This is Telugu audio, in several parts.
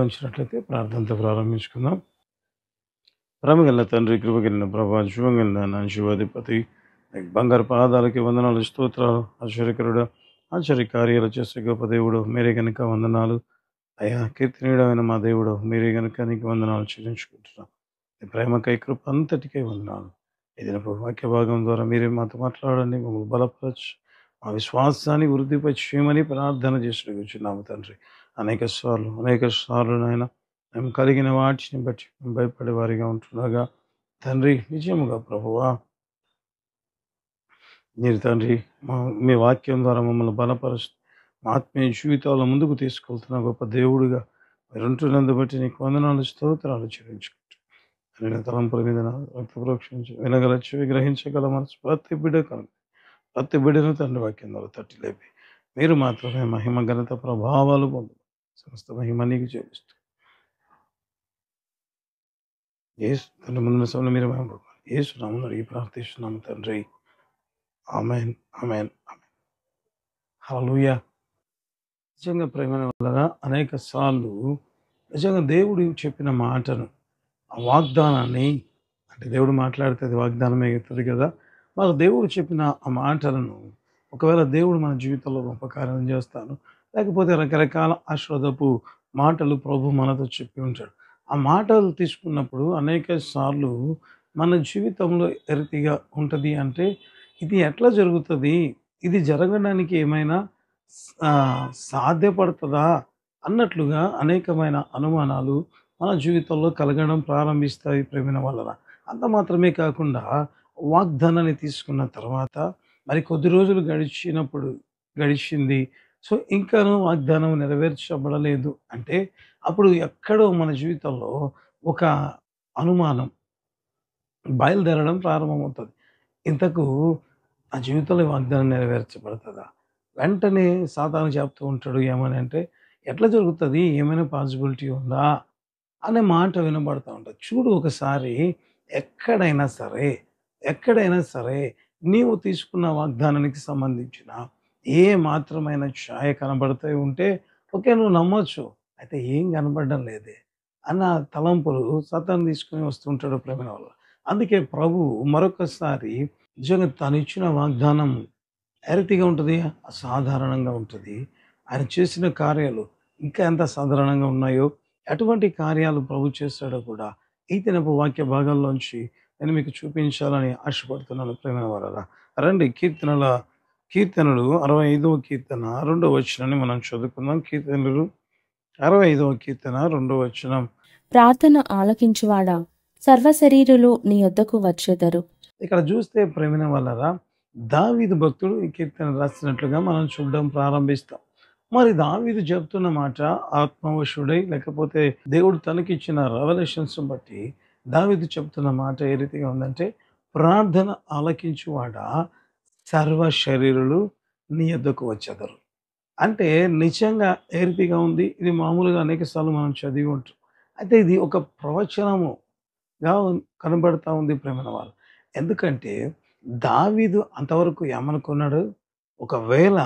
తలవంచినట్లయితే ప్రార్థనతో ప్రారంభించుకుందాం. ప్రేమగల తండ్రి, కృపగలిగిన ప్రభా, శివంగలిగిన నా శివాధిపతి, నీకు బంగారు పాదాలకి వందనాలు, స్తోత్రాలు. ఆశ్చర్యకరుడు, ఆశ్చర్య కార్యాలు చేసే గొప్ప దేవుడు మీరే కనుక వందనాలు. అయ్యా, కీర్తనీయుడమైన మా దేవుడు మీరే కనుక నీకు వందనాలు చెల్లించుకుంటున్నాం. నీ ప్రేమకై, కృప అంతటికై వందనాలు. ఏదైనా వాక్య భాగం ద్వారా మీరే మాతో మాట్లాడండి, మమ్మల్ని బలపరచు, మా విశ్వాసాన్ని వృద్ధిపరిచేయమని ప్రార్థన చేసి కూర్చున్నాము తండ్రి. అనేక సార్లు నాయన మేము కలిగిన వాటిని బట్టి మేము భయపడే వారిగా ఉంటుండగా తండ్రి, నిజముగా ప్రభువా మీరు తండ్రి మీ వాక్యం ద్వారా మమ్మల్ని బలపరుస్తూ మా ఆత్మీయ జీవితాల ముందుకు తీసుకెళ్తున్న గొప్ప దేవుడిగా మీరు ఉంటున్నందు బట్టి నీకు వందనాలు, స్తోత్రాలు చెల్లించుకుంటూ నేను తలంపుల మీద రక్త ప్రోక్షించి వినగల చెవి, గ్రహించగల మనసు ప్రతి బిడ్డను తండ్రి వాక్యం ద్వారా తట్టి లేపి మీరు మాత్రమే మహిమ, ఘనత, ప్రభావాలు పొందు సమస్త మహిమ నీకు చెల్లిస్తూ యేసు తండ్రి ముందున్న సమయంలో మీరు యేసు నామమున అడిగి ప్రార్థిస్తున్నాము తండ్రి. ఆమేన్, ఆమేన్, ఆమేన్. హల్లెలూయా. నిజంగా ప్రేమ వల్ల అనేక సార్లు నిజంగా దేవుడు చెప్పిన మాటను, ఆ వాగ్దానాన్ని, అంటే దేవుడు మాట్లాడితే అది వాగ్దానమే అవుతుంది కదా. మరి దేవుడు చెప్పిన ఆ మాటలను ఒకవేళ దేవుడు మన జీవితంలో గొప్ప కార్యం చేస్తాను, లేకపోతే రకరకాల ఆశ్రదపు మాటలు ప్రభు మనతో చెప్పి ఉంటాడు. ఆ మాటలు తీసుకున్నప్పుడు అనేక సార్లు మన జీవితంలో ఎరితిగా ఉంటుంది. అంటే ఇది ఎట్లా జరుగుతుంది, ఇది జరగడానికి ఏమైనా సాధ్యపడుతుందా అన్నట్లుగా అనేకమైన అనుమానాలు మన జీవితంలో కలగడం ప్రారంభిస్తాయి ప్రేమిన వలన. అంత మాత్రమే కాకుండా వాగ్దానాన్ని తీసుకున్న తర్వాత మరి కొద్ది రోజులు గడిచింది. సో ఇంకాను వాగ్దానం నెరవేర్చబడలేదు అంటే అప్పుడు ఎక్కడో మన జీవితంలో ఒక అనుమానం బయలుదేరడం ప్రారంభమవుతుంది. ఇంతకు నా జీవితంలో ఈ వాగ్దానం నెరవేర్చబడుతుందా? వెంటనే సాతాను చెప్తూ ఉంటాడు ఏమని అంటే, ఎట్లా జరుగుతుంది, ఏమైనా పాసిబిలిటీ ఉందా అనే మాట వినబడతా ఉంటుంది. చూడు, ఒకసారి ఎక్కడైనా సరే నీవు తీసుకున్న వాగ్దానానికి సంబంధించిన ఏ మాత్రమైన ఛాయ కనబడుతూ ఉంటే ఓకే, నువ్వు నమ్మొచ్చు. అయితే ఏం కనబడడం లేదే అన్న తలంపులు సాతాను తీసుకుని వస్తుంటాడు ప్రేమ వల్ల. అందుకే ప్రభు మరొకసారి నిజంగా తను ఇచ్చిన వాగ్దానం ఏ రీతిగా ఉంటుంది, అసాధారణంగా ఉంటుంది. ఆయన చేసిన కార్యాలు ఇంకా ఎంత సాధారణంగా ఉన్నాయో, ఎటువంటి కార్యాలు ప్రభు చేశాడో కూడా ఈ దినపు వాక్య భాగాల్లోంచి నేను మీకు చూపించాలని ఆశపడుతున్నాను ప్రేమ వారలా. రండి, కీర్తనలు 65వ కీర్తన 2వ వచనాన్ని మనం చదువుకుందాం. కీర్తనలు 65వ కీర్తన 2వ వచనం. ప్రార్థన ఆలకించువాడా, సర్వశరీరులు నీ యొద్దకు వచ్చేదరు. ఇక్కడ చూస్తే ప్రేమిన వల్లరా దావీదు భక్తుడు ఈ కీర్తన రాసినట్లుగా మనం చూడడం ప్రారంభిస్తాం. మరి దావీదు చెప్తున్న మాట ఆత్మవశుడై, లేకపోతే దేవుడు తనకిచ్చిన రెవల్యూషన్స్ బట్టి దావీదు చెప్తున్న మాట ఏ రీతిగా ఉందంటే, ప్రార్థన ఆలకించువాడా సర్వ శరీరులు నీ యొద్దకు వచ్చేదరు. అంటే నిజంగా ఏ రీతిగా ఉంది, ఇది మామూలుగా అనేక సార్లు మనం చదివి ఉంటాం. అయితే ఇది ఒక ప్రవచనముగా కనబడతా ఉంది ప్రేమైన వాళ్ళు. ఎందుకంటే దావీదు అంతవరకు ఏమనుకున్నాడు, ఒకవేళ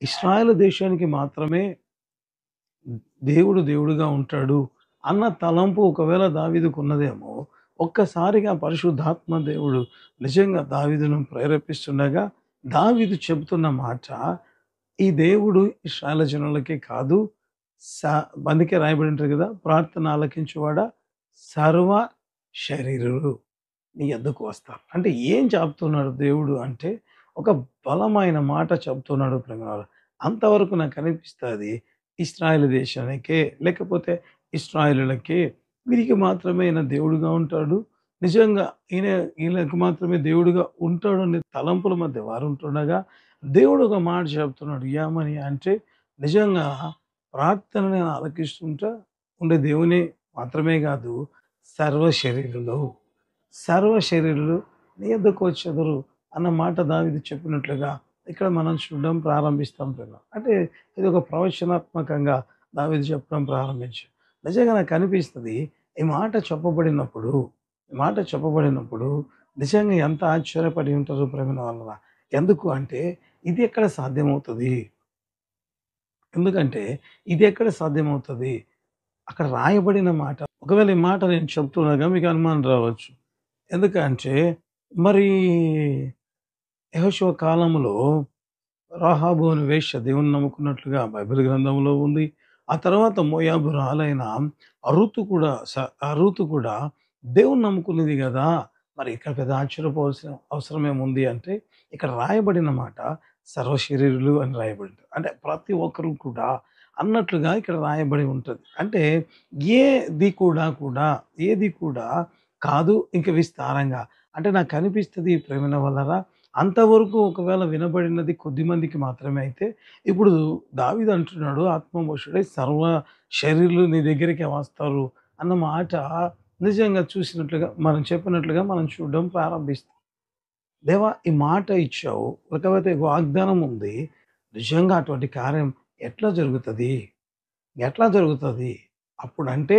ఇశ్రాయేలు దేశానికి మాత్రమే దేవుడుగా ఉంటాడు అన్న తలంపు ఒకవేళ దావీదుకు ఉన్నదేమో. ఒక్కసారిగా పరిశుద్ధాత్మ దేవుడు నిజంగా దావీదును ప్రేరేపిస్తుండగా దావీదు చెబుతున్న మాట, ఈ దేవుడు ఇశ్రాయేలు జనులకే కాదు, అందుకే రాయబడి ఉంటుంది కదా, ప్రార్థన ఆలకించువాడా సర్వ శరీరులు నీ యొద్దకు వస్తారు. అంటే ఏం చెప్తున్నాడు దేవుడు అంటే, ఒక బలమైన మాట చెప్తున్నాడు ప్రేమ. అంతవరకు నాకు అనిపిస్తుంది ఇశ్రాయేలు దేశానికే, లేకపోతే ఇశ్రాయేలులకే, వీరికి మాత్రమే ఈయన దేవుడుగా ఉంటాడు, నిజంగా ఈయనకు మాత్రమే దేవుడుగా ఉంటాడు అనే తలంపుల మధ్య వారు ఉంటుండగా దేవుడు ఒక మాట చెప్తున్నాడు. ఏమని అంటే, నిజంగా ప్రార్థన నేను ఆలకిస్తుంటా ఉండే దేవుని మాత్రమే కాదు, సర్వ శరీరులు నీ యొద్దకు వచ్చెదరు అన్న మాట దావీదు చెప్పినట్లుగా ఇక్కడ మనం చూడడం ప్రారంభిస్తాం కదా. అంటే ఇది ఒక ప్రవచనాత్మకంగా దావీదు చెప్పడం ప్రారంభించాడు. నిజంగా నాకు అనిపిస్తుంది ఈ మాట చెప్పబడినప్పుడు నిజంగా ఎంత ఆశ్చర్యపడి ఉంటారు ప్రేమ వల్ల. ఎందుకు అంటే ఇది ఎక్కడ సాధ్యమవుతుంది, అక్కడ రాయబడిన మాట. ఒకవేళ ఈ మాట నేను చెప్తుండగా మీకు అనుమానం రావచ్చు. ఎందుకంటే మరి యెహోషువ కాలంలో రాహాబు అనే వేశ్య దేవుని నమ్ముకున్నట్లుగా బైబిల్ గ్రంథంలో ఉంది. ఆ తర్వాత మోయాబురాలైన రూతు కూడా దేవుని నమ్ముకునేది గదా! మరి ఇక్కడ పెద్ద ఆశ్చర్యపోవాల్సిన అవసరం ఏముంది అంటే, ఇక్కడ రాయబడిన మాట సర్వశరీరులు అని రాయబడింది. అంటే ప్రతి ఒక్కరు కూడా అన్నట్లుగా ఇక్కడ రాయబడి ఉంటది. అంటే ఏది కూడా కాదు ఇంక విస్తారంగా. అంటే నాకు అనిపిస్తది ప్రేమైన వల్లరా అంతవరకు ఒకవేళ వినబడినది కొద్ది మందికి మాత్రమే అయితే, ఇప్పుడు దావీదు అంటున్నాడు ఆత్మమోషుడై సర్వ శరీరులు నీ దగ్గరికే వస్తారు అన్న మాట నిజంగా చూసినట్లుగా మనం చెప్పినట్లుగా మనం చూడడం ప్రారంభిస్తాం. దేవా ఈ మాట ఇచ్చావు, లేకపోతే వాగ్దానం ఉంది. నిజంగా అటువంటి కార్యం ఎట్లా జరుగుతది? ఎట్లా జరుగుతది? అప్పుడంటే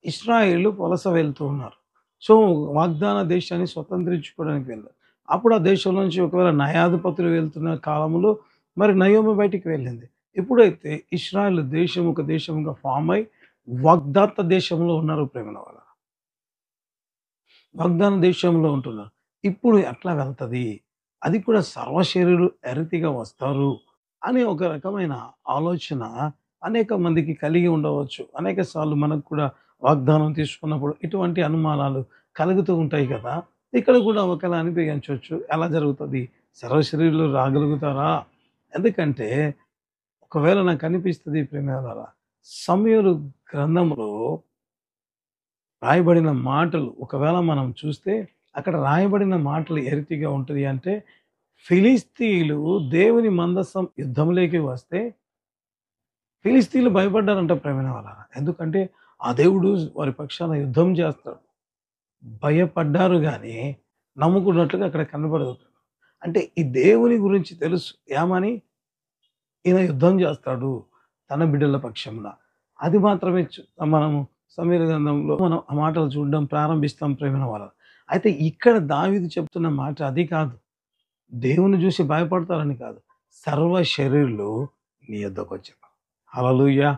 ఇశ్రాయేలు వలస వెళ్తూ ఉన్నారు. సో, వాగ్దాన దేశాన్ని స్వతంత్రించుకోవడానికి వెళ్ళారు. అప్పుడు ఆ దేశంలో నుంచి ఒకవేళ న్యాయాధిపతులు వెళ్తున్న కాలంలో మరి నయోమి బయటికి వెళ్ళింది. ఎప్పుడైతే ఇశ్రాయేల్ దేశం ఒక దేశంగా ఫార్మ్ అయి వాగ్దాత దేశంలో ఉన్నారు ప్రేమల వల్ల. వాగ్దాన దేశంలో ఉంటున్నారు. ఇప్పుడు ఎట్లా వెళ్తది? అది కూడా సర్వశరీరులు ఎరితిగా వస్తారు అనే ఒక రకమైన ఆలోచన అనేక మందికి కలిగి ఉండవచ్చు. అనేక సార్లు మనకు కూడా వాగ్దానం తీసుకున్నప్పుడు ఇటువంటి అనుమానాలు కలుగుతూ ఉంటాయి కదా! ఇక్కడ కూడా ఒకలా అనిపించవచ్చు. ఎలా జరుగుతది? సర్వశరీరులు రాగలుగుతారా? ఎందుకంటే ఒకవేళ నాకు అనిపిస్తది ప్రేమిలారా, సమూయేలు గ్రంథంలో రాయబడిన మాటలు ఒకవేళ మనం చూస్తే అక్కడ రాయబడిన మాటలు ఏ రీతిగా ఉంటది అంటే, ఫిలిష్తీయులు దేవుని మందసం యుద్ధంలోకి వస్తే ఫిలిష్తీయులు భయపడ్డారంట ప్రేమైన వాళ్ళారా. ఎందుకంటే ఆ దేవుడు వారి పక్షాన యుద్ధం చేస్తాడు. భయపడ్డారు గానీ నమ్ముకున్నట్లుగా అక్కడ కనబడదు. అంటే ఈ దేవుని గురించి తెలుసు. ఏమని? ఈయన యుద్ధం చేస్తాడు తన బిడ్డల పక్షంన. అది మాత్రమే మనము సమూయేలు గ్రంథంలో మనం ఆ మాటలు చూడడం ప్రారంభిస్తాం ప్రేమైన వాళ్ళ. అయితే ఇక్కడ దావీదు చెప్తున్న మాట అది కాదు. దేవుని చూసి భయపడతారని కాదు. సర్వ శరీరులు నీ యొద్దకొచ్చెను. హల్లెలూయా!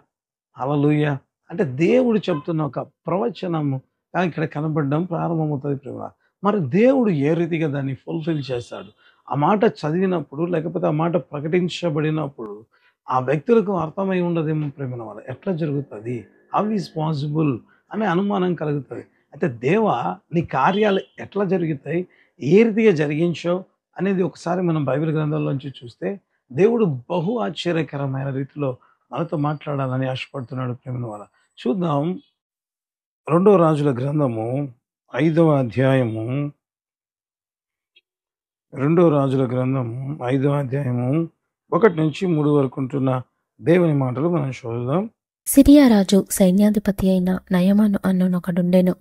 హల్లెలూయా! అంటే దేవుడు చెప్తున్న ఒక ప్రవచనము ఇక్కడ కనపడడం ప్రారంభమవుతది ప్రేమ. మరి దేవుడు ఏ రీతిగా దాన్ని ఫుల్‌ఫిల్ చేశాడు? ఆ మాట చదివినప్పుడు లేకపోతే ఆ మాట ప్రకటించబడినప్పుడు ఆ వ్యక్తులకు అర్థమై ఉండదేమో ప్రేమైన వాళ్ళ. ఎట్లా జరుగుతది? హౌ ఈస్ పాసిబుల్ అనే అనుమానం కలుగుతది. అయితే దేవా నీ కార్యాలు ఎట్లా జరుగుతాయి? ఏ రీతిగా జరిగించావు? అనేది ఒకసారి మనం బైబిల్ గ్రంథంలోంచి చూస్తే దేవుడు బహు ఆశ్చర్యకరమైన రీతిలో మనతో మాట్లాడాలని ఆశపడుతున్నాడు ప్రేమైన వాళ్ళ. చూద్దాం. రెండో రాజుల గ్రంథము 5వ అధ్యాయము, రెండో రాజుల గ్రంథము 5వ అధ్యాయము 1-3 వరకు ఉంటున్న దేవుని మాటలు మనం చూద్దాం. సిరియా రాజు సైన్యాధిపతి అయిన నయమాను అన్ననొకడుండెను.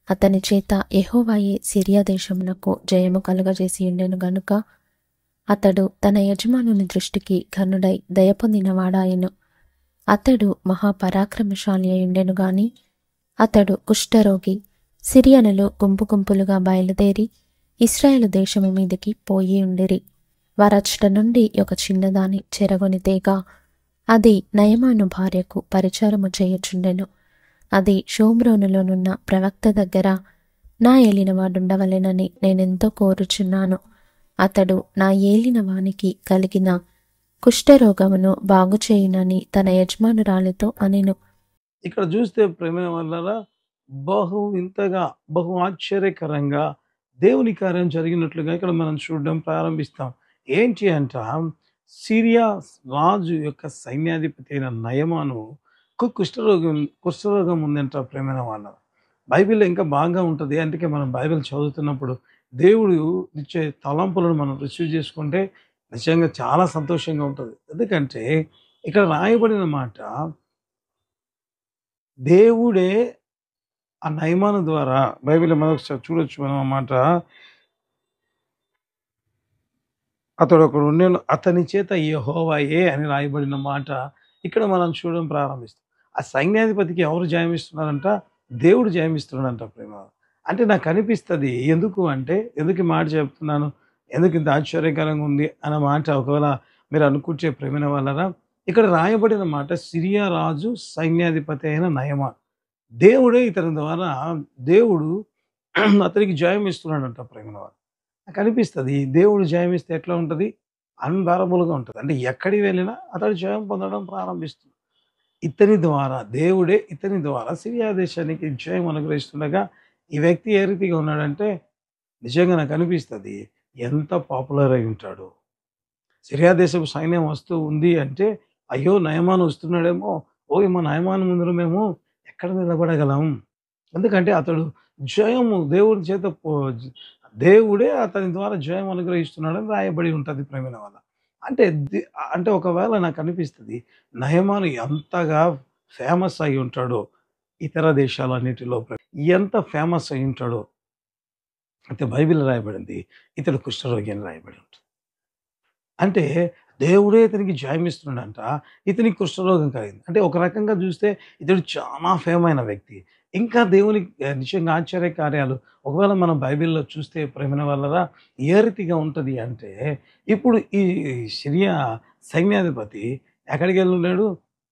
అతని చేత యెహోవాయే సిరియా దేశమునకు జయము కలుగజేసి ఉండెను గనుక అతడు తన యజమానుని దృష్టికి ఘనుడై దయ పొందినవాడాయెను. అతడు మహాపరాక్రమశాలి అయుండెను గాని అతడు కుష్ఠరోగి. సిరియనులు గుంపు గుంపులుగా బయలుదేరి ఇశ్రాయేలు దేశము మీదికి పోయి ఉండిరి. వారచ్చట నుండి ఒక చిన్నదాని చెరగొని తేగా అది నయమాను భార్యకు పరిచారము చేయుచుండెను. అది షోమ్రోనులోనున్న ప్రవక్త దగ్గర నా ఏలినవాడుండవలెనని నేనెంతో కోరుచున్నాను. అతడు నా ఏలినవానికి కలిగిన కుష్ఠరోగమును బాగుచేయునని తన యజమానురాలితో అనెను. ఇక్కడ చూస్తే ప్రేమ వల్ల బహు ఆశ్చర్యకరంగా దేవుని కార్యం జరిగినట్లుగా ఇక్కడ మనం చూడడం ప్రారంభిస్తాం. ఏంటి అంట, సిరియా రాజు యొక్క సైన్యాధిపతి అయిన నయమాను కుష్ఠరోగం ఉందంట ప్రేమైన వాళ్ళ. బైబిల్లో ఇంకా బాగా ఉంటుంది. అందుకే మనం బైబిల్ చదువుతున్నప్పుడు దేవుడు ఇచ్చే తలంపులను మనం రిసీవ్ చేసుకుంటే నిజంగా చాలా సంతోషంగా ఉంటుంది. ఎందుకంటే ఇక్కడ రాయబడిన మాట దేవుడే ఆ నయమాను ద్వారా బైబిల్లో మనం ఒకసారి చూడొచ్చు మనం ఆ మాట. అతడు ఒకడు ఉండెను, అతని చేత యెహోవాయే అని రాయబడిన మాట ఇక్కడ మనం చూడడం ప్రారంభిస్తాం. ఆ సైన్యాధిపతికి ఎవరు జయమిస్తున్నారంట? దేవుడు జయమిస్తున్నాడంట ప్రేమ. అంటే నాకు అనిపిస్తది ఎందుకు అంటే, ఎందుకు ఈ మాట చెప్తున్నాను, ఎందుకు ఇంత ఆశ్చర్యకరంగా ఉంది అన్న మాట ఒకవేళ మీరు అనుకుంటే ప్రేమైన వాళ్ళరా, ఇక్కడ రాయబడిన మాట సిరియా రాజు సైన్యాధిపతి అయిన నయమాను. దేవుడే ఇతని ద్వారా దేవుడు అతనికి జయం ఇస్తున్నాడంట ప్రేమల వారు. నాకు అనిపిస్తది దేవుడు జయం ఇస్తే ఎట్లా ఉంటది? అన్‌బేరబుల్‌గా ఉంటది. అంటే ఎక్కడికి వెళ్ళినా అతడు జయం పొందడం ప్రారంభిస్తుంది. ఇతని ద్వారా దేవుడే ఇతని ద్వారా సిరియా దేశానికి జయం అనుగ్రహిస్తుండగా, ఈ వ్యక్తి ఏ రీతిగా ఉన్నాడంటే నిజంగా నాకు అనిపిస్తది ఎంత పాపులర్ అయి ఉంటాడో. సిరియా దేశపు సైన్యం వస్తూ ఉంది అంటే, అయ్యో! నయమాను వస్తున్నాడేమో, ఓయ్! మా నయమాను ముందర మేము ఎక్కడ నిలబడగలం? ఎందుకంటే అతడు జయము దేవుడి చేత దేవుడే అతని ద్వారా జయం అనుగ్రహిస్తున్నాడని రాయబడి ఉంటది ప్రేమైన వాళ్ళ. అంటే అంటే ఒకవేళ నాకు అనిపిస్తది నయమాను ఎంతగా ఫేమస్ అయ్యి ఉంటాడో ఇతర దేశాలన్నిటిలో ఎంత ఫేమస్ అయ్యి ఉంటాడో అయితే బైబిల్‌లో రాయబడింది. ఇతడు కుష్ఠరోగి అని రాయబడి ఉంటుంది. అంటే దేవుడే ఇతనికి జయమిస్తున్నాడంట. ఇతనికి కుష్ఠరోగం కలిగింది. అంటే ఒక రకంగా చూస్తే ఇతడు చాలా ఫేమైన వ్యక్తి. ఇంకా దేవునికి నిజంగా ఆశ్చర్య కార్యాలు ఒకవేళ మనం బైబిల్‌లో చూస్తే ప్రేమైన వాళ్ళరా ఏ రీతిగా ఉంటది అంటే, ఇప్పుడు ఈ సిరియా సైన్యాధిపతి ఎక్కడికెళ్ళున్నాడు?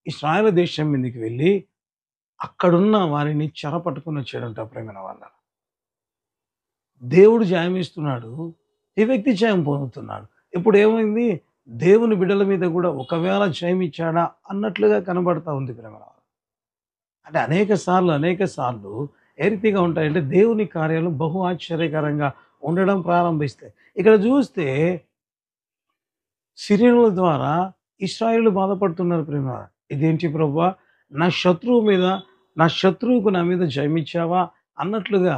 ఇశ్రాయేలు దేశం మీదకి వెళ్ళి అక్కడున్న వారిని చెర పట్టుకొని వచ్చాడంట ప్రేమైన వాళ్ళ. దేవుడు జయమిస్తున్నాడు. ఈ వ్యక్తి జయం పొందుతున్నాడు. ఇప్పుడేమైంది? దేవుని బిడ్డల మీద గూడా ఒకవేళ జయమిచ్చాడా అన్నట్లుగా కనబడతా ఉంది ప్రేమల. అంటే అనేక సార్లు ఏ రీతిగా ఉంటాయంటే దేవుని కార్యాలు బహు ఆశ్చర్యకరంగా ఉండడం ప్రారంభిస్తాయి. ఇక్కడ చూస్తే సిరియనుల ద్వారా ఇశ్రాయేలు బాధపడుతున్నారు ప్రేమ. ఇదేంటి ప్రభువా? నా శత్రువు మీద నా శత్రువుకు నా మీద జయమిచ్చావా అన్నట్లుగా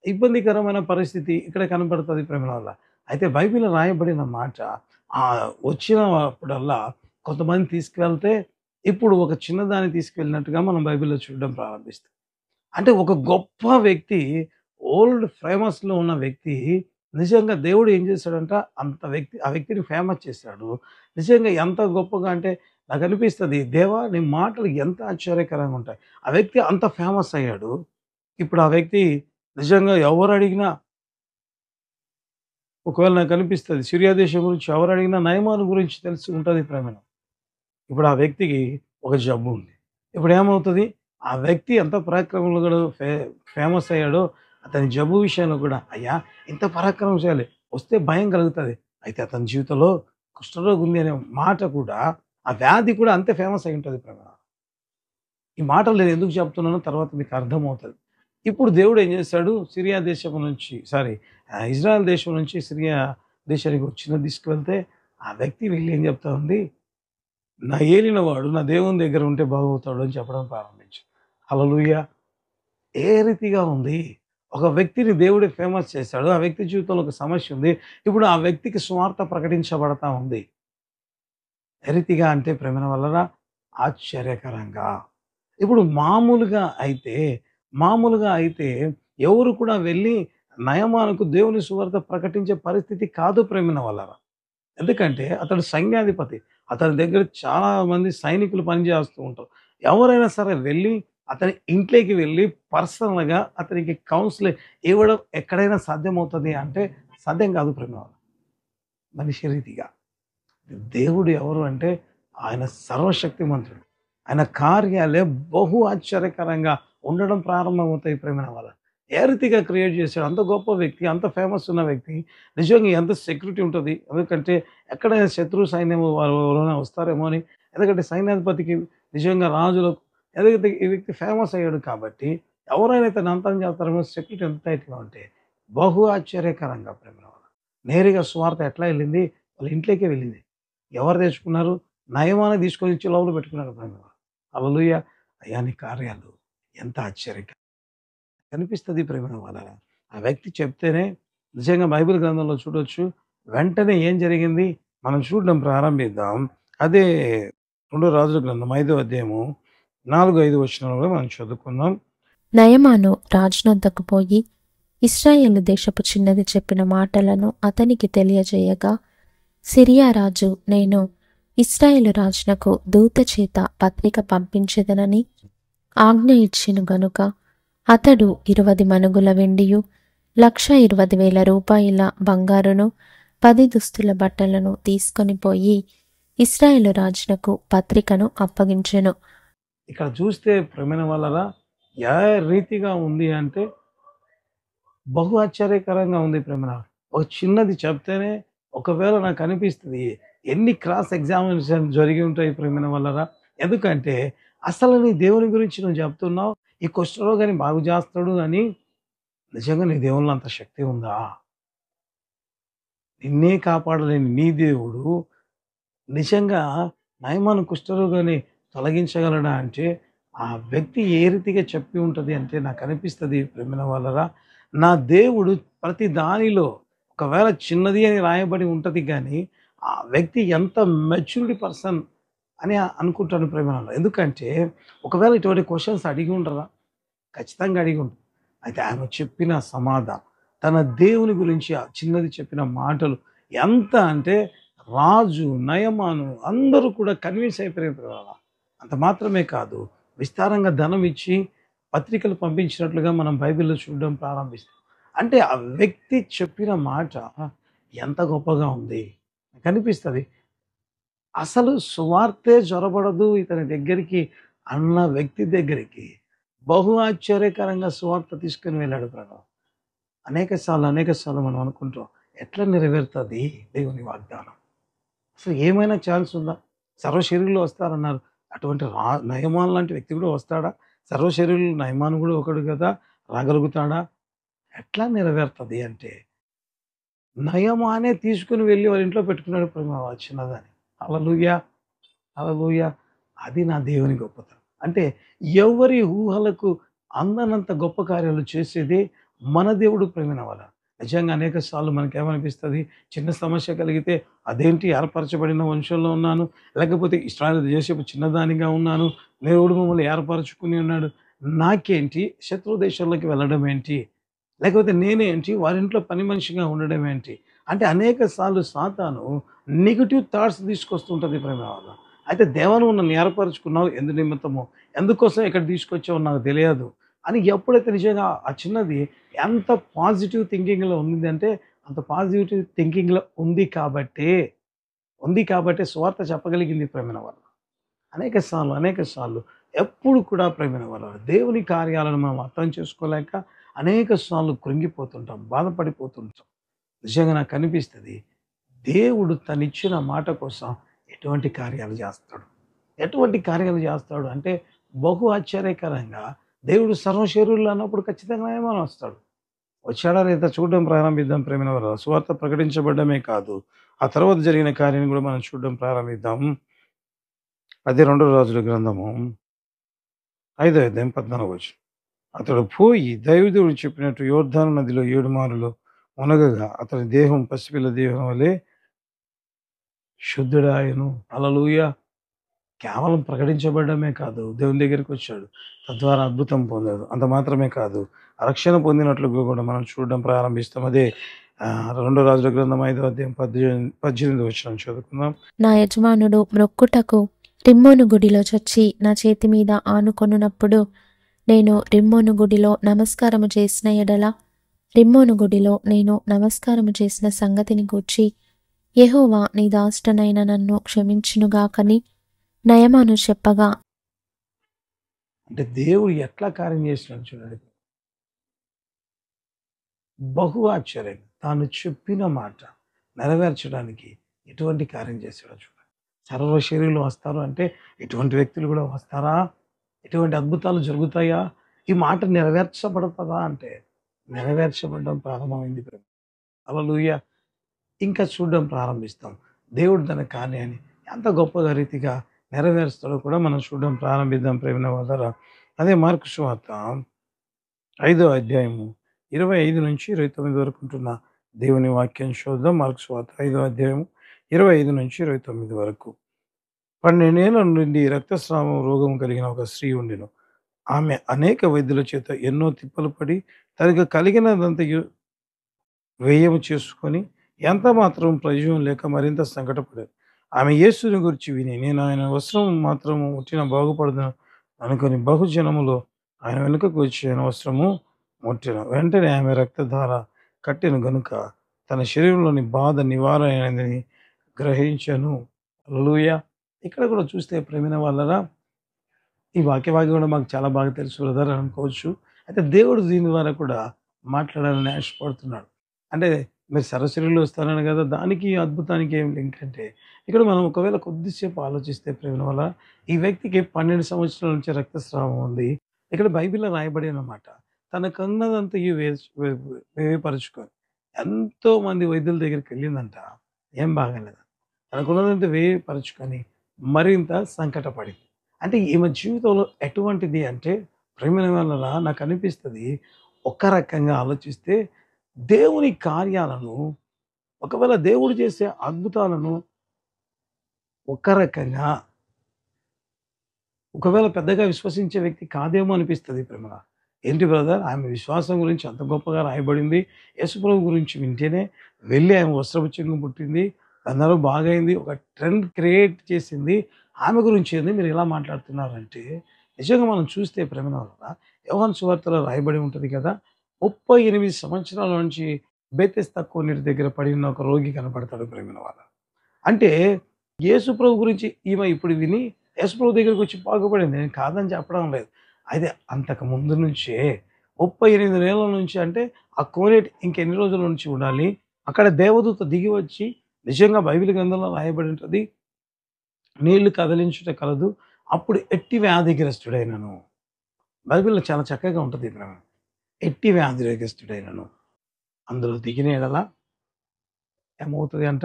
ఇబ్బందికరమైన పరిస్థితి ఇక్కడ కనబడుతుంది ప్రేమల వల్ల. అయితే బైబిల్‌లో రాయబడిన మాట వచ్చినప్పుడల్లా కొంతమంది తీసుకువెళ్తే ఇప్పుడు ఒక చిన్నదాన్ని తీసుకెళ్ళినట్టుగా మనం బైబిల్‌లో చూడడం ప్రారంభిస్తాం. అంటే ఒక గొప్ప వ్యక్తి ఫేమస్‌లో ఉన్న వ్యక్తి నిజంగా దేవుడు ఏం చేశాడంట ఆ వ్యక్తిని ఫేమస్ చేశాడు. నిజంగా ఎంత గొప్పగా అంటే నాకనిపిస్తది దేవా! నీ మాటలు ఎంత ఆశ్చర్యకరంగా ఉంటాయి. ఆ వ్యక్తి అంత ఫేమస్ అయ్యాడు. ఇప్పుడు ఆ వ్యక్తి నిజంగా ఎవరడిగినా ఒకవేళ నాకనిపిస్తది సిరియా దేశం గురించి ఎవరడిగినా నయమాను గురించి తెలిసి ఉంటది ప్రేమను. ఇప్పుడు ఆ వ్యక్తికి ఒక జబ్బు ఉంది. ఇప్పుడేమవుతది? ఆ వ్యక్తి ఎంత పరాక్రమంలో కూడా ఫేమస్ అయ్యాడో, అతని జబ్బు విషయంలో కూడా అయ్యా! ఇంత పరాక్రమశాలి వస్తే భయం కలుగుతది. అయితే అతని జీవితంలో కుష్ఠరోగం ఉంది అనే మాట కూడా, ఆ వ్యాధి కూడా అంతే ఫేమస్ అయి ఉంటది ప్రేమ. ఈ మాటలు నేను ఎందుకు చెప్తున్నానో తర్వాత మీకు అర్థమవుతది. ఇప్పుడు దేవుడు ఏం చేశాడు? సిరియా దేశం నుంచి ఇజ్రాయెల్ దేశం నుంచి సిరియా దేశానికి తీసుకువెళ్తే, ఆ వ్యక్తి వెళ్లి ఏం చెప్తా ఉంది? నా ఏలినవాడు నా దేవుని దగ్గర ఉంటే బాగవుతాడు అని చెప్పడం ప్రారంభించాడు. హల్లెలూయా! ఏ రీతిగా ఉంది? ఒక వ్యక్తిని దేవుడే ఫేమస్ చేశాడు. ఆ వ్యక్తి జీవితంలో ఒక సమస్య ఉంది. ఇప్పుడు ఆ వ్యక్తికి సువార్త ప్రకటించబడతా ఉంది. ఏ రీతిగా అంటే ప్రేమల వలన ఆశ్చర్యకరంగా. ఇప్పుడు మామూలుగా అయితే ఎవరు కూడా వెళ్లి నయమానుకు దేవుని సువార్త ప్రకటించే పరిస్థితి కాదు ప్రేమల వలన. ఎందుకంటే అతడు సైన్యాధిపతి. అతని దగ్గర చాలా మంది సైనికులు పనిచేస్తూ ఉంటారు. ఎవరైనా సరే వెళ్ళి అతని ఇంట్లోకి వెళ్ళి పర్సనల్‌గా అతనికి కౌన్సిలింగ్ ఇవ్వడం ఎక్కడైనా సాధ్యమవుతది అంటే సాధ్యం కాదు ప్రేమ. మనిషి రీతిగా. దేవుడు ఎవరు అంటే ఆయన సర్వశక్తిమంతుడు. ఆయన కార్యాలే బహు ఆశ్చర్యకరంగా ఉండడం ప్రారంభమవుతాయి ప్రేమైన వాళ్ళ. ఏ రీతిగా క్రియేట్ చేశాడు అంత గొప్ప వ్యక్తి, అంత ఫేమస్ ఉన్న వ్యక్తి నిజంగా ఎంత సెక్యూరిటీ ఉంటది. ఎందుకంటే ఎక్కడైనా శత్రు సైన్యం వారు ఎవరైనా వస్తారేమో అని. ఎందుకంటే సైన్యాధిపతికి నిజంగా రాజులకు ఎందుకంటే ఈ వ్యక్తి ఫేమస్ అయ్యాడు కాబట్టి ఎవరైనా ఇతన్ని అంతం చేస్తారేమో సెక్యూరిటీ ఎంత టైట్‌గా ఉంటే బహు ఆశ్చర్యకరంగా ప్రేమైన వాళ్ళ. నేరుగా సువార్త ఎట్లా వెళ్ళింది? వాళ్ళ ఇంట్లోకే వెళ్ళింది. ఎవరు తెచ్చుకున్నారు? నయమాన్ని తీసుకొని వచ్చి లోపల పెట్టుకున్నాడు ప్రేమ. హల్లెలూయా! అయ్యా నీ కార్యాలు ఎంత ఆశ్చర్యకరంగా కనిపిస్తది ప్రేమైన వాళ్ళారా. ఆ వ్యక్తి చెప్తేనే నిజంగా బైబిల్ గ్రంథంలో చూడొచ్చు. వెంటనే ఏం జరిగింది? మనం చూడడం ప్రారంభిద్దాం. అదే 2 రాజుల గ్రంథం 5వ అధ్యాయము 4, 5 వచనాలు మనం చదువుకుందాం. నయమాను రాజునొద్దకు పోయి ఇశ్రాయేలు దేశపు చిన్నది చెప్పిన మాటలను అతనికి తెలియజేయగా, సిరియా రాజు నేను ఇశ్రాయేలు రాజునకు దూత చేత పత్రిక పంపించెదనని ఆజ్ఞ ఇచ్చెను గనుక అతడు 20 మణుగుల వెండియు 1,20,000 రూపాయల బంగారును 10 దుస్తుల బట్టలను తీసుకొని పోయి ఇశ్రాయేలు రాజునకు పత్రికను అప్పగించెను. ఇక్కడ చూస్తే ప్రేమైన వాళ్ళరా ఏ రీతిగా ఉంది అంటే బహు ఆశ్చర్యకరంగా ఉంది ప్రేమన. ఒక చిన్నది చెప్తేనే ఒకవేళ నాకు అనిపిస్తది. ఎన్ని క్రాస్ ఎగ్జామినేషన్ జరిగి ఉంటాయి ప్రేమన వల్లరా. ఎందుకంటే అసలు నీ దేవుని గురించి నువ్వు చెప్తున్నావు. ఈ కుష్ఠరోగాన్ని బాగు చేస్తాడు అని నిజంగా నీ దేవునిలో అంత శక్తి ఉందా? నిన్నే కాపాడలేని నీ దేవుడు నిజంగా నయమాను కుష్ఠరోగాన్ని తొలగించగలడా అంటే, ఆ వ్యక్తి ఏ రీతిగా చెప్పి ఉంటది అంటే నాకనిపిస్తది ప్రేమైన వాళ్ళరా, నా దేవుడు ప్రతి దానిలో ఒకవేళ చిన్నది అని రాయబడి ఉంటది గానీ, ఆ వ్యక్తి ఎంత మెచ్యూర్డ్ పర్సన్ అని అనుకుంటాను ప్రేమైన వాళ్ళ. ఎందుకంటే, ఒకవేళ ఇటువంటి క్వెషన్స్ అడిగి ఉండరా? ఖచ్చితంగా అడిగి ఉంటారు. అయితే ఆమె చెప్పిన సమాధానం, తన దేవుని గురించి ఆ చిన్నది చెప్పిన మాటలు ఎంత అంటే రాజు, నయమాను అందరూ కూడా కన్విన్స్ అయిపోయారు ప్రభావ. అంత మాత్రమే కాదు, విస్తారంగా ధనం ఇచ్చి పత్రికలు పంపించినట్లుగా మనం బైబిల్‌లో చూడడం ప్రారంభిస్తాం. అంటే ఆ వ్యక్తి చెప్పిన మాట ఎంత గొప్పగా ఉంది. కనిపిస్తది. అసలు సువార్తే జొరబడదు ఇతని దగ్గరికి అన్న వ్యక్తి దగ్గరికి బహు ఆశ్చర్యకరంగా సువార్త తీసుకొని వెళ్ళాడు ప్రభు. అనేక సార్లు మనం అనుకుంటాం. ఎట్లా నెరవేరుతది దేవుని వాగ్దానం? అసలు ఏమైనా ఛాన్స్ ఉందా? సర్వశరీరులు వస్తారన్నారు. అటువంటి నయమాన్ లాంటి వ్యక్తి కూడా వస్తాడా? సర్వశరీరులు నయమాన్ కూడా ఒకడు కదా! రాగలుగుతాడా? ఎట్లా నెరవేరుతది అంటే, నయమానే తీసుకొని వెళ్లి వాళ్ళ ఇంట్లో పెట్టుకున్నాడు ప్రేమ ఆ చిన్నదాన్ని. హల్లెలూయా! హల్లెలూయా! అది నా దేవుని గొప్పతనం. అంటే ఎవరి ఊహలకు అందనంత గొప్ప కార్యాలు చేసేదే మన దేవుడు ప్రేమైన వాళ్ళ. నిజంగా అనేక సార్లు మనకేమనిపిస్తది, చిన్న సమస్య కలిగితే అదేంటి ఏర్పరచబడిన వంశంలో ఉన్నాను, లేకపోతే ఇశ్రాయేలు దేశపు చిన్నదానిగా ఉన్నాను, దేవుడు మమ్మల్ని ఏర్పరచుకుని ఉన్నాడు. నాకేంటి శత్రు దేశాల్లోకి వెళ్ళడం ఏంటి? లేకపోతే నేనేంటి వారింట్లో పని మనిషిగా ఉండడం ఏంటి? అంటే అనేక సార్లు సాతాను నెగెటివ్ థాట్స్ తీసుకొస్తుంటది ప్రేమ వాళ్ళ. అయితే దేవా నువ్వు నన్ను ఏర్పరచుకున్నావు ఎందు నిమిత్తమో, ఎందుకోసం ఇక్కడ తీసుకొచ్చావో నాకు తెలియదు అని ఎప్పుడైతే నిజంగా ఆ చిన్నది ఎంత పాజిటివ్ థింకింగ్‌లో ఉందంటే, అంత పాజిటివ్ థింకింగ్‌లో ఉంది కాబట్టే సువార్త చెప్పగలిగింది ప్రేమైన వాళ్ళ. అనేక సార్లు ఎప్పుడు కూడా ప్రేమైన వాళ్ళ దేవుని కార్యాలను మనం అర్థం చేసుకోలేక అనేక సార్లు కృంగిపోతుంటాం, బాధపడిపోతుంటాం. నిజంగా నాకు అనిపిస్తది. దేవుడు తనిచ్చిన మాట కోసం ఎటువంటి కార్యాలు చేస్తాడు. ఎటువంటి కార్యాలు చేస్తాడు అంటే బహు ఆశ్చర్యకరంగా దేవుడు సర్వశరీరులు అన్నప్పుడు ఖచ్చితంగా ఏమైనా వస్తాడు. వచ్చాడా లేదా చూడడం ప్రారంభిద్దాం ప్రేమైన వారు. సువార్త ప్రకటించబడమే కాదు, ఆ తర్వాత జరిగిన కార్యాన్ని కూడా మనం చూడడం ప్రారంభిద్దాం. అది 2 రాజుల గ్రంథము 5వ అధ్యాయం 14వ వచనం. అతడు పోయి దైవజనుడు చెప్పినట్టు యొర్దాను నదిలో 7 మారులు మునగగా అతని దేహం పసిపిల్ల దేహం వలె శుద్ధుడాయెను. హల్లెలూయా! కేవలం ప్రకటించబడమే కాదు, దేవుని దగ్గరికొచ్చాడు. తద్వారా అద్భుతం పొందాడు. అంత మాత్రమే కాదు, రక్షణ పొందినట్లుగా కూడా మనం చూడడం ప్రారంభిస్తాం. అదే 2 రాజుల గ్రంథం 5వ అధ్యాయం 18 వచనం చదువుకుందాం. నా యజమానుడు మ్రొక్కుటకు రిమ్మోను గుడిలో చొచ్చి నా చేతి మీద ఆనుకొనున్నప్పుడు నేను రిమ్మోను గుడిలో నమస్కారము చేసిన ఎడల రిమ్మోను గుడిలో నేను నమస్కారము చేసిన సంగతిని గూర్చి యెహోవా నీ దాసుడనైన నన్ను క్షమించునుగాకని నయమాను చెప్పగా, అంటే దేవుడు ఎట్లా కార్యం చేసినాడు చూడండి. బహు ఆశ్చర్యంగా తాను చెప్పిన మాట నెరవేర్చడానికి ఎటువంటి కార్యం చేశాడో చూడండి. సర్వశరీరులు వస్తారు అంటే ఎటువంటి వ్యక్తులు కూడా వస్తారా? ఎటువంటి అద్భుతాలు జరుగుతాయా? ఈ మాట నెరవేర్చబడతదా అంటే నెరవేర్చబడడం ప్రారంభమైంది. హల్లెలూయా! ఇంకా చూడడం ప్రారంభిస్తాం. దేవుడు తన కార్యాన్ని ఎంత గొప్పగా రీతిగా నెరవేరుస్తాడో కూడా మనం చూడడం ప్రారంభిద్దాం ప్రేమైన వాళ్ళారా. అదే మార్కు సువార్త 5వ అధ్యాయము 25-29 వరకు ఉంటున్న దేవుని వాక్యం చూద్దాం. మార్కు సువార్త 5వ అధ్యాయము 25-29 వరకు. 12 ఏళ్ల నుండి రక్తస్రావం రోగం కలిగిన ఒక స్త్రీ ఉండెను. ఆమె అనేక వైద్యుల చేత ఎన్నో తిప్పలు పడి తనకు కలిగినదంతయు వ్యయము చేసుకొని ఎంత మాత్రం ప్రయోజనం లేక మరింత సంకటపడేది. ఆమె యేసుని గురించి విని నేను ఆయన వస్త్రం మాత్రము ముట్టిన బాగుపడదును అనుకుని బహుజనములో ఆయన వెనుకకు వచ్చి ఆయన వస్త్రము ముట్టెను. వెంటనే ఆమె రక్తధార కట్టెను గనుక తన శరీరంలోని బాధ నివారణ అయినదని గ్రహించెను. హల్లెలూయా! ఇక్కడ కూడా చూస్తే ప్రేమైన వాళ్ళరా, ఈ వాక్య కూడా మాకు చాలా బాగా తెలుసు బ్రదర్ అని అనుకోవచ్చు. అయితే దేవుడు దీని ద్వారా కూడా మాట్లాడాలని ఆశపడుతున్నాడు. అంటే మీరు సర్వశరీరులు వస్తారని కదా! దానికి ఈ అద్భుతానికి ఏం లింక్ అంటే, ఇక్కడ మనం ఒకవేళ కొద్దిసేపు ఆలోచిస్తే ప్రేమ వల్ల ఈ వ్యక్తికి 12 సంవత్సరాల నుంచి రక్తస్రావం ఉంది. ఇక్కడ బైబిల్‌లో రాయబడిన మాట. తనకున్నదంతయు వ్యయపరుచుకొని ఎంతోమంది వైద్యుల దగ్గరికెళ్ళిందంట. ఏం బాగాలేదంట. తనకున్నదంతా వ్యయపరుచుకొని మరింత సంకటపడింది. అంటే ఈమె జీవితంలో ఎటువంటిది అంటే ప్రేమైన వలన నాకనిపిస్తది. ఒక రకంగా ఆలోచిస్తే దేవుని కార్యాలను ఒకవేళ దేవుడు చేసే అద్భుతాలను ఒక రకంగా ఒకవేళ పెద్దగా విశ్వసించే వ్యక్తి కాదేమో అనిపిస్తది ప్రేమల. ఏంటి బ్రదర్ ఆమె విశ్వాసం గురించి అంత గొప్పగా రాయబడింది. యేసుప్రభు గురించి వింటేనే వెళ్ళి ఆమె వస్త్రపు చెంగు పుట్టింది. అందరూ బాగయింది. ఒక ట్రెండ్ క్రియేట్ చేసింది. ఆమె గురించి ఏంది మీరు ఇలా మాట్లాడుతున్నారంటే, నిజంగా మనం చూస్తే ప్రేమల వల్ల యోహాను సువార్తలో రాయబడి ఉంటది కదా! 38 సంవత్సరాల నుంచి బెతెస్దా కోనేరు దగ్గర పడి ఉన్న ఒక రోగి కనపడతాడు ప్రేమల వాళ్ళ. అంటే యేసుప్రభు గురించి ఈమె ఇప్పుడు విని యేసుప్రభు దగ్గరికొచ్చి బాగుపడింది. నేను కాదని చెప్పడం లేదు. అయితే అంతకు ముందు నుంచే 38 ఏళ్ల నుంచి అంటే ఆ కోనేటి ఇంకెన్ని రోజుల నుంచి ఉండాలి. అక్కడ దేవదూత దిగి వచ్చి నిజంగా బైబిల్ గ్రంథంలో రాయబడి ఉంటది. నీళ్లు కదిలించుట కలదు. అప్పుడు ఎట్టి వ్యాధిగ్రస్తుడైనను. బైబిల్‌లో చాలా చక్కగా ఉంటది ఈ ప్రమాణం. ఎట్టి వ్యాధిగ్రస్తుడైనను అందులో దిగిన యెడల ఏమవుతది అంట?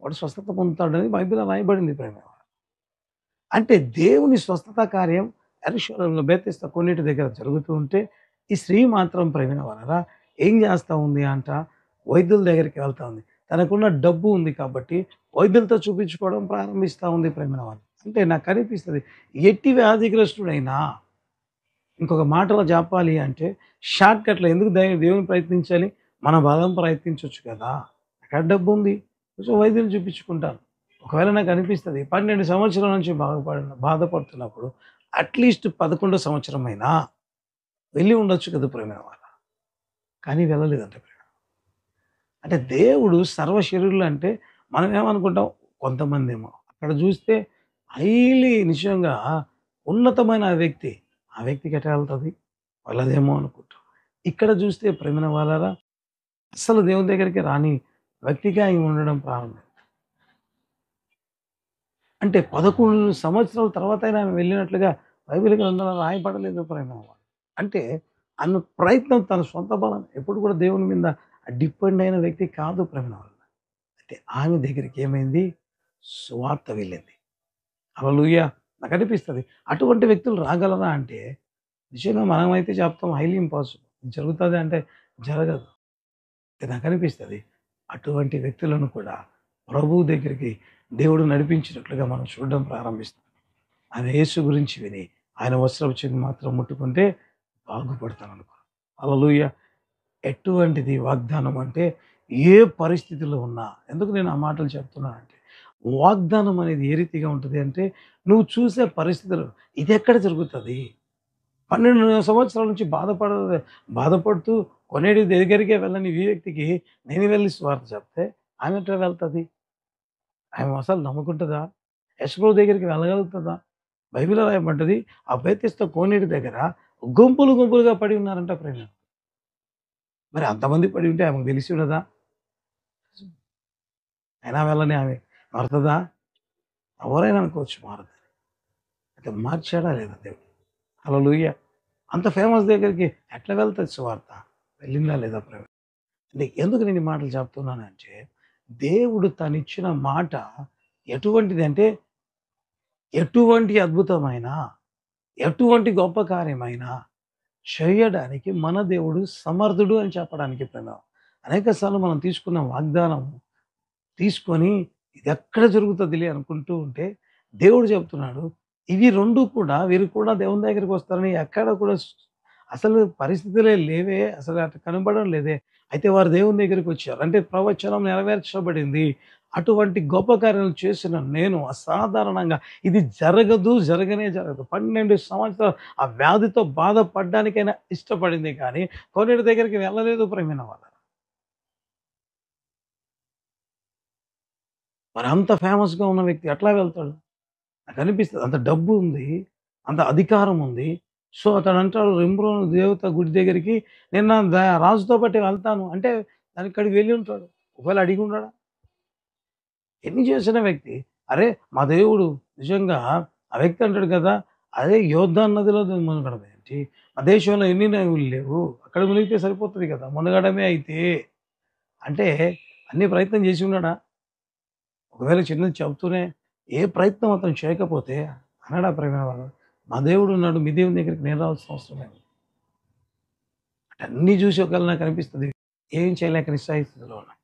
వాడు స్వస్థత పొందుతాడని బైబిల్‌లో రాయబడింది ప్రేమ. అంటే దేవుని స్వస్థత కార్యం యెరూషలేములో బెతెస్దా కొన్నిటి దగ్గర జరుగుతూ ఉంటే, ఈ స్త్రీ మాత్రం ప్రేమిన వలన ఏం చేస్తా ఉంది అంట? వైద్యుల దగ్గరికి వెళ్తా ఉంది. తనకున్న డబ్బు ఉంది కాబట్టి వైద్యులతో చూపించుకోవడం ప్రారంభిస్తా ఉంది ప్రేమిన వాళ్ళు. అంటే నాకు అనిపిస్తది ఎట్టి వ్యాధిగ్రస్తుడైనా ఇంకొక మాటలో చెప్పాలి అంటే షార్ట్‌కట్‌లో ఎందుకు దేవుని ప్రయత్నించాలి? మన బలం ప్రయత్నించొచ్చు కదా! ఎక్కడ డబ్బుంది? కొంచెం వైద్యుని చూపించుకుంటాను. ఒకవేళ నాకు అనిపిస్తది 12 సంవత్సరాల నుంచి బాధపడుతున్నప్పుడు అట్‌లీస్ట్ 11 సంవత్సరమైనా వెళ్ళి ఉండొచ్చు కదా ప్రేమైన వాళ్ళ. కానీ వెళ్ళలేదంట ప్రేమ. అంటే దేవుడు సర్వశరీరులు అంటే మనం ఏమనుకుంటాం కొంతమందేమో అక్కడ చూస్తే హైలీ నిజంగా ఉన్నతమైన ఆ వ్యక్తి. ఆ వ్యక్తికి ఎట్లా వెళ్తది? వెళ్ళదేమో అనుకుంటాం. ఇక్కడ చూస్తే ప్రేమైన వాళ్ళరా అస్సలు దేవుని దగ్గరికి రాని వ్యక్తిగా ఈమె ఉండడం ప్రారంభం. అంటే 11 సంవత్సరాల తర్వాతైనా ఆమె వెళ్ళినట్లుగా బైబిల్ గ్రంథంలో రాయబడలేదు ప్రేమ. అంటే ఆమె ప్రయత్నం తన సొంత బలం ఎప్పుడు కూడా దేవుని మీద డిపెండ్ అయిన వ్యక్తి కాదు ప్రేమ. అయితే ఆమె దగ్గరికి ఏమైంది? సువార్త వెళ్ళింది. హల్లెలూయా! నాకనిపిస్తది. అటువంటి వ్యక్తులు రాగలరా అంటే నిజంగా మనమైతే చెప్తాం హైలీ ఇంపాసిబుల్. జరుగుతది అంటే జరగదు. అయితే నాకనిపిస్తది అటువంటి వ్యక్తులను కూడా ప్రభువు దగ్గరికి దేవుడు నడిపించినట్లుగా మనం చూడడం ప్రారంభిస్తాం. ఆయన యేసు గురించి విని ఆయన వస్త్రపు చెంగు మాత్రం ముట్టుకుంటే బాగుపడతాననుకో. హల్లెలూయా! ఎటువంటిది వాగ్దానం అంటే ఏ పరిస్థితిలో ఉన్నా ఎందుకు నేను ఆ మాటలు చెప్తున్నానంటే వాగ్దానం అనేది ఏ రీతిగా ఉంటది అంటే నువ్వు చూసే పరిస్థితులు ఇదెక్కడ జరుగుతది? 12 సంవత్సరాల నుంచి బాధపడుతూ కొనేడి దగ్గరికే వెళ్ళని ఈ వ్యక్తికి నేను వెళ్లి సువార్త చెప్తే ఆమె ఎట్లా వెళ్తది? ఆమె అసలు నమ్ముకుంటదా? యేసుప్రభు దగ్గరికి వెళ్ళగలుగుతదా? బైబిల్‌లో రాయబడ్డది ఆ బెతెస్దా కోనేటి దగ్గర గుంపులు గుంపులుగా పడి ఉన్నారంట ప్రేమ. మరి అంతమంది పడి ఉంటే ఆమెకు తెలిసి ఉండదా? అయినా వెళ్ళని ఆమె మారుతదా? ఎవరైనా అనుకోవచ్చు మారదు. అయితే మార్చాడా లేదా దేవుడు? హల్లెలూయా! అంత ఫేమస్ దగ్గరికి ఎట్లా వెళ్తది సువార్త? వెళ్ళిందా లేదా ప్రేమ? అంటే ఎందుకు నేను ఈ మాటలు చెప్తున్నానంటే, దేవుడు తనిచ్చిన మాట ఎటువంటిదంటే, ఎటువంటి అద్భుతమైన, ఎటువంటి గొప్ప కార్యమైనా చేయడానికి మన దేవుడు సమర్థుడు అని చెప్పడానికి ప్రేమ. అనేక సార్లు మనం తీసుకున్న వాగ్దానం తీసుకొని ఇదెక్కడ జరుగుతదిలే అనుకుంటూ ఉంటే, దేవుడు చెప్తున్నాడు, ఇవి 2 కూడా వీరు కూడా దేవుని దగ్గరికొస్తారని ఎక్కడ కూడా అసలు పరిస్థితులే లేవే. అసలు అటు కనపడడం లేదే. అయితే వారు దేవుని దగ్గరికొచ్చారు. అంటే ప్రవచనం నెరవేర్చబడింది. అటువంటి గొప్ప కార్యాలు చేసిన నేను అసాధారణంగా ఇది జరగదు, జరగనే జరగదు. 12 సంవత్సరాలు ఆ వ్యాధితో బాధపడ్డానికైనా ఇష్టపడింది కానీ, కొన్నిటి దగ్గరికి వెళ్ళలేదు ప్రేమైన వాళ్ళ. మరి అంత ఫేమస్‌గా ఉన్న వ్యక్తి ఎట్లా వెళ్తాడు? నాకనిపిస్తది. అంత డబ్బు ఉంది. అంత అధికారం ఉంది. సో, అతడు అంటాడు రిమ్రోను దేవత గుడి దగ్గరికి నేను నా రాజుతో పాటు వెళ్తాను అంటే దానిక్కడికి వెళ్ళి ఉంటాడు. ఒకవేళ అడిగి ఉండడా? ఎన్ని చేసిన వ్యక్తి. అరే! మా దేవుడు నిజంగా ఆ వ్యక్తి అంటాడు కదా! అదే యోర్దాను నదిలో మునగడం ఏంటి? మా దేశంలో ఎన్ని నదులు లేవు. అక్కడ మునిగితే సరిపోతది కదా! మునగడమే అయితే. అంటే అన్ని ప్రయత్నం చేసి ఉన్నాడా? ఒకవేళ చిన్నది చెబుతూనే ఏ ప్రయత్నం అతను చేయకపోతే అనడా ప్రేమైన వాడు, మా దేవుడు ఉన్నాడు. మీ దేవుని దగ్గరికి నేను రావాల్సిన అవసరం లేదు. అంటే అన్నీ చూసి ఒకవేళ నాకు అనిపిస్తది. ఏం చేయలేక నిస్సహాయస్థితిలో ఉన్నా.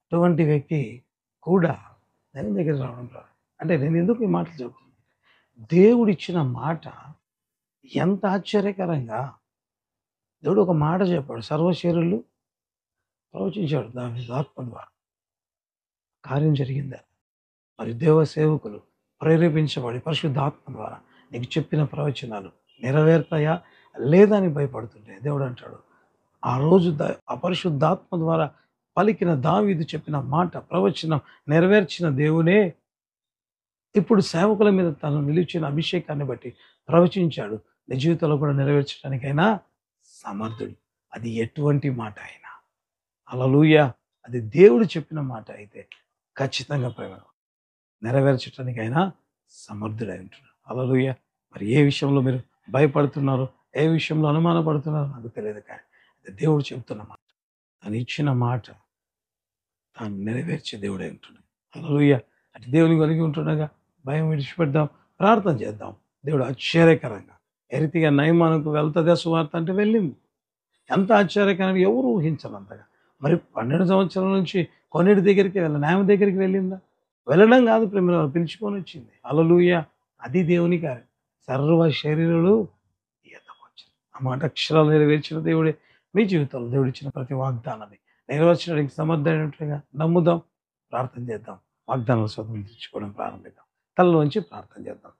అటువంటి వ్యక్తి కూడా దేవుని దగ్గరికి రావడం రాదు. అంటే నేను ఎందుకు ఈ మాటలు చెప్తున్నాను? దేవుడిచ్చిన మాట ఎంత ఆశ్చర్యకరంగా దేవుడు ఒక మాట చెప్పాడు. సర్వశరీరులు ప్రవచించాడు దావీదు ఆత్మ ద్వారా. కార్యం జరిగిందా? మరి దేవ సేవకులు ప్రేరేపించబడి పరిశుద్ధాత్మ ద్వారా నీకు చెప్పిన ప్రవచనాలు నెరవేరుతాయా లేదా అని భయపడుతుంటే దేవుడు అంటాడు ఆ రోజు అపరిశుద్ధాత్మ ద్వారా పలికిన దావీదు చెప్పిన మాట ప్రవచనం నెరవేర్చిన దేవునే ఇప్పుడు సేవకుల మీద తను నిలిచిన అభిషేకాన్ని బట్టి ప్రవచించాడు. నీ జీవితంలో కూడా నెరవేర్చడానికైనా సమర్థుడు. అది ఎటువంటి మాట అయినా హల్లెలూయా. అది దేవుడు చెప్పిన మాట అయితే ఖచ్చితంగా నెరవేర్చడానికైనా సమర్థుడై ఉంటున్నాడు. హల్లెలూయా. మరి ఏ విషయంలో మీరు భయపడుతున్నారో, ఏ విషయంలో అనుమానపడుతున్నారో నాకు తెలియదు కానీ దేవుడు చెబుతున్న మాట, తను ఇచ్చిన మాట తాను నెరవేర్చే దేవుడై ఉంటున్నాడు. హల్లెలూయా. అంటే దేవుని కలిగి ఉంటుండగా భయం విడిచిపెడదాం, ప్రార్థన చేద్దాం. దేవుడు ఆశ్చర్యకరంగా ఏ రీతిగా నయమానుకు వెళ్తుందా సువార్త అంటే వెళ్ళింది. ఎంత ఆశ్చర్యకరంగా ఎవరు ఊహించనంతగా. మరి 12 సంవత్సరాల నుంచి కొన్నిటి దగ్గరికి ఆమె దగ్గరికి వెళ్ళిందా? వెళ్ళడం కాదు ప్రేమ పిలుచుకొని వచ్చింది. హల్లెలూయా. అది దేవుని కార్యం. సర్వ శరీరులు ఎత్తకొచ్చారు. ఆ మాట అక్షరాలు నెరవేర్చిన దేవుడే మీ జీవితంలో దేవుడు ఇచ్చిన ప్రతి వాగ్దానాన్ని నెరవేర్చడానికి సమర్థమైనట్టుగా నమ్ముదాం, ప్రార్థన చేద్దాం. వాగ్దానాలు స్వతంత్రించుకోవడం ప్రారంభిద్దాం. తనలోంచి ప్రార్థన చేద్దాం.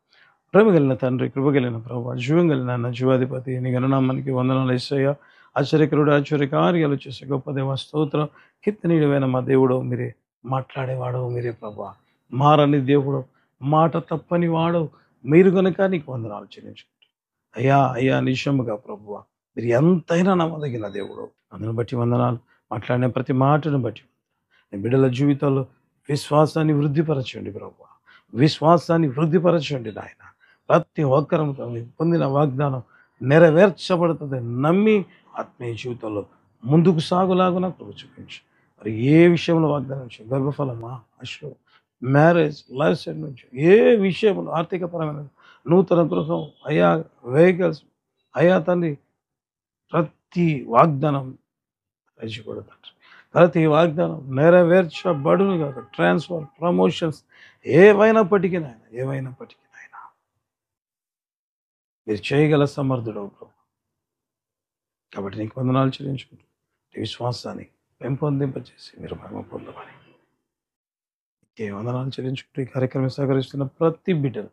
ప్రేమ కలిగిన తండ్రి, కృప కలిగిన ప్రభువా, జీవం కలిగిన నా జీవాధిపతి, నీ గణనామానికి వందనాలు యేసయ్యా. ఆశ్చర్యకరుడు, ఆశ్చర్యకార్యాలు చేసే గొప్ప దేవ స్తోత్రం. కీర్తనీయుడైన మా దేవుడు మీరే, మాట్లాడేవాడు మీరే ప్రభువా. మారని దేవుడు, మాట తప్పని వాడు మీరు గనుక నీకు వందనాలు చెల్లించుకుంటారు. అయ్యా అయ్యా నిజముగా ప్రభువా మీరు ఎంతైనా నమ్మదగిన దేవుడు. అందుని బట్టి వందనాలు. మాట్లాడిన ప్రతి మాటను బట్టి నీ బిడ్డల జీవితాల్లో విశ్వాసాన్ని వృద్ధిపరచండి ప్రభువా. విశ్వాసాన్ని వృద్ధిపరచండి నాయన. ప్రతి ఒక్కరూ పొందిన వాగ్దానం నెరవేర్చబడుతుంది నమ్మి ఆత్మీయ జీవితంలో ముందుకు సాగులాగున కృప చూపించు. మరి ఏ విషయంలో వాగ్దానం నుంచి గర్భఫలమా, అశ్వ, మ్యారేజ్, లైఫ్ సెట్ నుంచి ఏ విషయంలో ఆర్థికపరమైన నూతన గృహం, అయా వెహికల్స్, అయా తండ్రి ప్రతి వాగ్దానం రచించకూడదు. ప్రతి వాగ్దానం నెరవేర్చబడును కాక ట్రాన్స్ఫర్, ప్రమోషన్స్ ఏవైనప్పటికీ నాయన మీరు చేయగల సమర్థుడు ప్రభు. కాబట్టి నీకు వందనాలు చెల్లించుకుంటూ నీ విశ్వాసాన్ని పెంపొందింపచేసి మీరు మహిమ పొందమని ఏ వందనాలు చెల్లించుకుంటూ ఈ కార్యక్రమం సహకరిస్తున్న ప్రతి బిడ్డను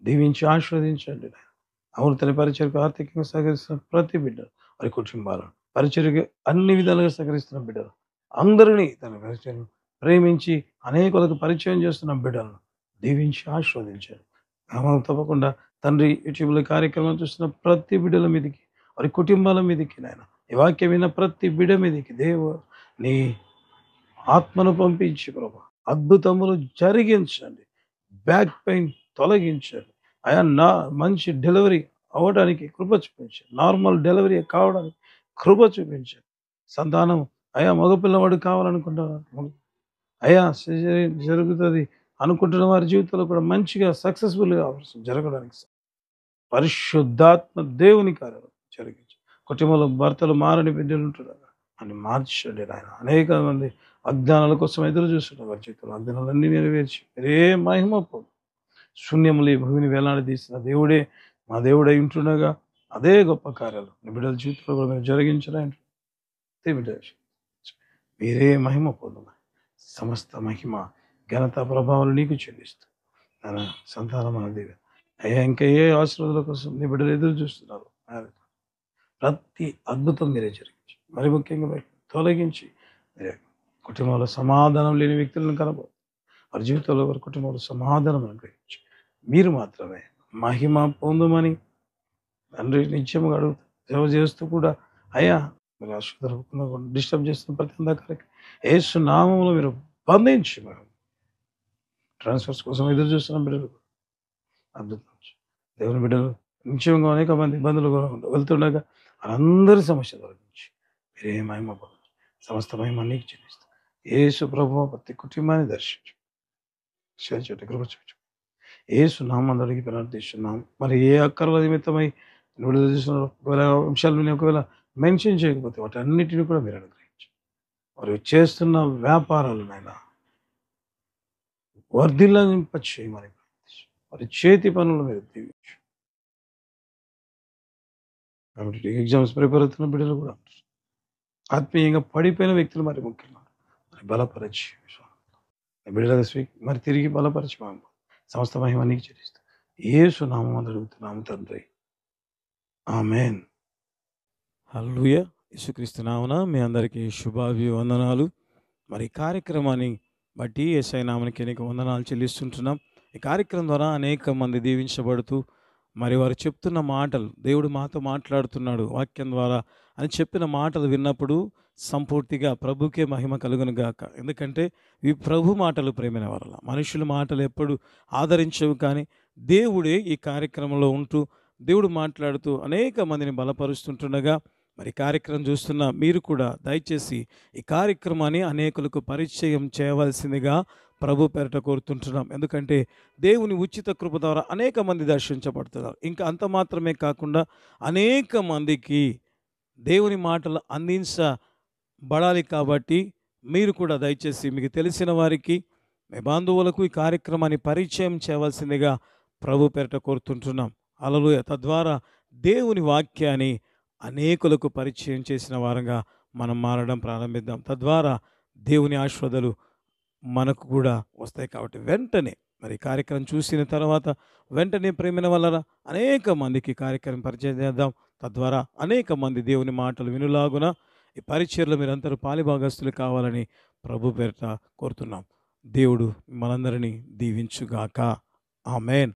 దీవించి ఆశీర్వదించండి. అమృతని పరిచయకు ఆర్థికంగా సహకరిస్తున్న ప్రతి బిడ్డను, వారి కుటుంబాలను పరిచయకు అన్ని విధాలుగా సహకరిస్తున్న బిడ్డలు అందరినీ తన పరిచయం ప్రేమించి అనేకులకు పరిచయం చేస్తున్న బిడ్డలను దీవించి ఆశీర్వదించండి. తప్పకుండా తండ్రి యూట్యూబ్లో కార్యక్రమం చూస్తున్న ప్రతి బిడ్డల మీదకి, వారి కుటుంబాల మీదకి నాయన ఈ వాక్యం విన్న ప్రతి బిడ్డ మీదకి దేవు నీ ఆత్మను పంపించి ప్రభా అద్భుతములు జరిగించండి. బ్యాక్ పెయిన్ తొలగించండి. అయా నా మంచి డెలివరీ అవ్వడానికి కృప చూపించండి. నార్మల్ డెలివరీ కావడానికి కృప చూపించండి. సంతానం అయా మగపిల్లవాడు కావాలనుకుంటున్నారు, అయా జరుగుతుంది అనుకుంటున్న వారి జీవితంలో కూడా మంచిగా సక్సెస్ఫుల్గా జరగడానికి పరిశుద్ధాత్మ దేవుని కార్యాలు జరిగించి కుటుంబంలో భర్తలు మారని బిడ్డలు ఉంటున్నారు అని మార్చండి ఆయన. అనేక మంది వాగ్దానాల కోసం ఎదురు చూస్తున్నారు. వారి జీవితంలో వాగ్దానాలన్నీ నెరవేర్చి మీరే మహిమ పొందు. శూన్యములు ఈ భూమిని వేలాడదీసిన దేవుడే మా దేవుడై ఉంటుండగా అదే గొప్ప కార్యాలు నీ బిడ్డల జీవితంలో కూడా మీరు జరిగించడానికి మీరే మహిమ పొందమని సమస్త మహిమ ఘనత ప్రభావాలు నీకు చెల్లిస్తూ తన సంతానం దేవి అయ్యా ఇంకా ఏ ఆశీర్వాదాల కోసం నీ బిడ్డలు ఎదురు చూస్తున్నారు. ప్రతి అద్భుతం మీరే జరిగించి మరి ముఖ్యంగా తొలగించి మీరే కుటుంబంలో సమాధానం లేని వ్యక్తులను కనబో వారి జీవితంలో వారి కుటుంబంలో సమాధానం అనుగ్రహించి మీరు మాత్రమే మహిమ పొందుమని తండ్రి నిత్యముగా అడుగుతూ సేవ చేస్తూ కూడా అయ్యా మీరు అశుద్ధ డిస్టర్బ్ చేస్తున్న ప్రతి అంధకారికి యేసు నామములో మీరు బంధించి మేడం ట్రాన్స్ఫర్స్ కోసం ఎదురు చూస్తున్న బిడ్డలు అద్భుతం దేవుని బిడ్డలు నిత్యంగా అనేక మంది ఇబ్బందులు వెళ్తుండగా అందరి సమస్య తొలగించి మీరే మహిమ పొందండి. సమస్త మహిమ నీకు చెల్లిస్తాం. యేసు ప్రభువు ప్రతి కుటుంబాన్ని దర్శించు కృప చూపించు. యేసు నామం అడిగి ప్రార్థిస్తున్నాం. మరి ఏ అక్కర్ల నిమిత్తమై విడుదల చేసిన ఒకవేళ అంశాలు నేను ఒకవేళ మెన్షన్ చేయకపోతే వాటి అన్నిటిని కూడా మీరు అనుగ్రహించు. మరి చేస్తున్న వ్యాపారాలనైనా వర్ధిల్లింప చేయమని ప్రార్థించు. మరి చేతి పనులు మీరు దీవించు. కాబట్టి ఎగ్జామ్స్ ప్రిపేర్ అవుతున్న బిడ్డలు కూడా ఆత్మీయంగా పడిపోయిన వ్యక్తులు మరి ముఖ్యంగా మరి బలపరచి బిడ్డల మరి తిరిగి బలపరచి సమస్త మహిమ నీకు చెల్లిస్తాం. యేసు నామం అడుగుతున్నాము తండ్రి, ఆమేన్. హల్లెలూయా. యేసుక్రీస్తు నామమున మీ అందరికీ శుభాభివందనాలు. మరి కార్యక్రమాన్ని బట్టి యేసయ్య నామమునకి అనేక వందనాలు చెల్లిస్తుంటున్నాం. ఈ కార్యక్రమం ద్వారా అనేక మంది దీవించబడుతూ మరి వారు చెప్తున్న మాటలు, దేవుడు మాతో మాట్లాడుతున్నాడు వాక్యం ద్వారా అని చెప్పిన మాటలు విన్నప్పుడు సంపూర్తిగా ప్రభుకే మహిమ కలుగును గాక. ఎందుకంటే ఈ ప్రభు మాటలు ప్రేమైన వరల మనుషుల మాటలు ఎప్పుడు ఆదరించవు, కానీ దేవుడే ఈ కార్యక్రమంలో ఉంటూ దేవుడు మాట్లాడుతూ అనేక మందిని బలపరుస్తుంటుండగా మరి కార్యక్రమం చూస్తున్న మీరు కూడా దయచేసి ఈ కార్యక్రమాన్ని అనేకులకు పరిచయం చేయవలసిందిగా ప్రభు పేరిట కోరుతుంటున్నాం. ఎందుకంటే దేవుని ఉచిత కృప ద్వారా అనేక మంది దర్శించబడుతున్నారు. ఇంకా అంత మాత్రమే కాకుండా అనేక మందికి దేవుని మాటలు అందించబడాలి. కాబట్టి మీరు కూడా దయచేసి మీకు తెలిసిన వారికి, మీ బంధువులకు ఈ కార్యక్రమాన్ని పరిచయం చేయవలసిందిగా ప్రభు పేరిట కోరుతుంటున్నాం. హల్లెలూయా. తద్వారా దేవుని వాక్యాన్ని అనేకులకు పరిచయం చేసిన వారంగా మనం మారడం ప్రారంభిద్దాం. తద్వారా దేవుని ఆశీర్వాదాలు మనకు కూడా వస్తాయి. కాబట్టి వెంటనే మరి కార్యక్రమం చూసిన తర్వాత వెంటనే ప్రేమైన వల్ల అనేక మందికి కార్యక్రమం పరిచయం చేద్దాం. తద్వారా అనేక మంది దేవుని మాటలు వినులాగున ఈ పరిచర్లో మీరందరూ పాలిభాగస్తులు కావాలని ప్రభు పేరిట కోరుతున్నాం. దేవుడు మనందరినీ దీవించుగాక. ఆమేన్.